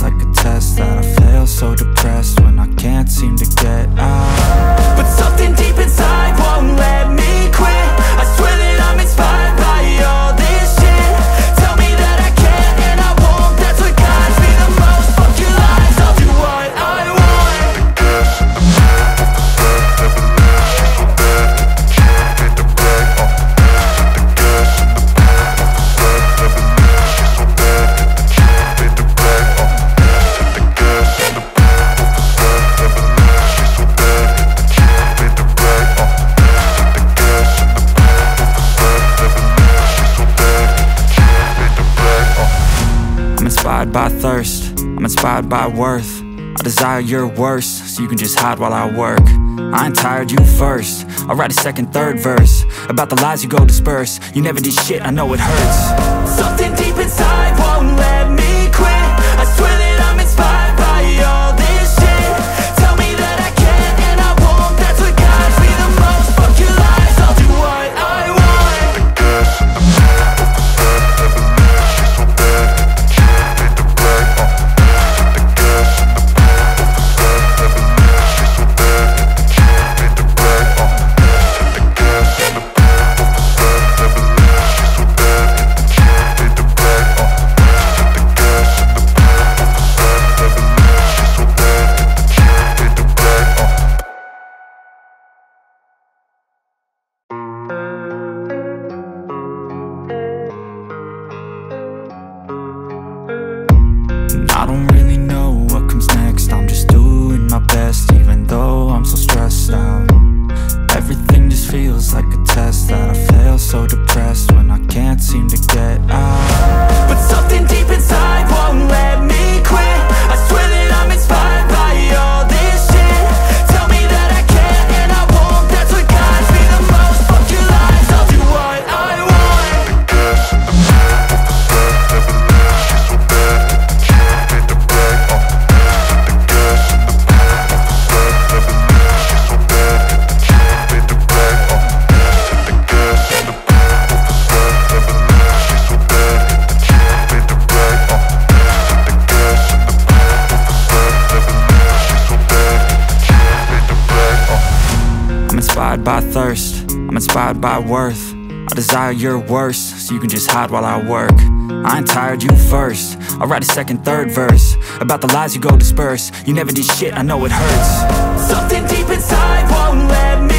like a test that I fail, so depressed when I can't seem to get out. But something deep inside won't let me quit. I swear that I'm inspired by all this shit. Tell me that I can and I won't. That's what guides me the most. Fuck your lies, I'll do what I want. I'm inspired by thirst, I'm inspired by worth. I desire your worst, so you can just hide while I work. I ain't tired, you first. I'll write a second, third verse about the lies you go disperse. You never did shit, I know it hurts. Something deep inside won't let me quit. I swear that I'm inspired by all this shit. Tell me that I can and I won't. That's what guides me the most. Fuck your lies, I'll do what I want. I don't really know what comes next. I'm just doing my best, even though I'm so stressed out. Everything just feels like a test that I fail, so depressed when I can't seem to get out. But something deep inside won't let me quit. I swear that I'm inspired by all this shit. Tell me that I can and I won't. That's what guides me the most. Fuck your lies, I'll do what I want. I'm inspired by thirst, I'm inspired by worth. I desire your worst, so you can just hide while I work. I ain't tired, you first. I'll write a second, third verse about the lies you go disperse. You never did shit, I know it hurts. Something deep inside won't let me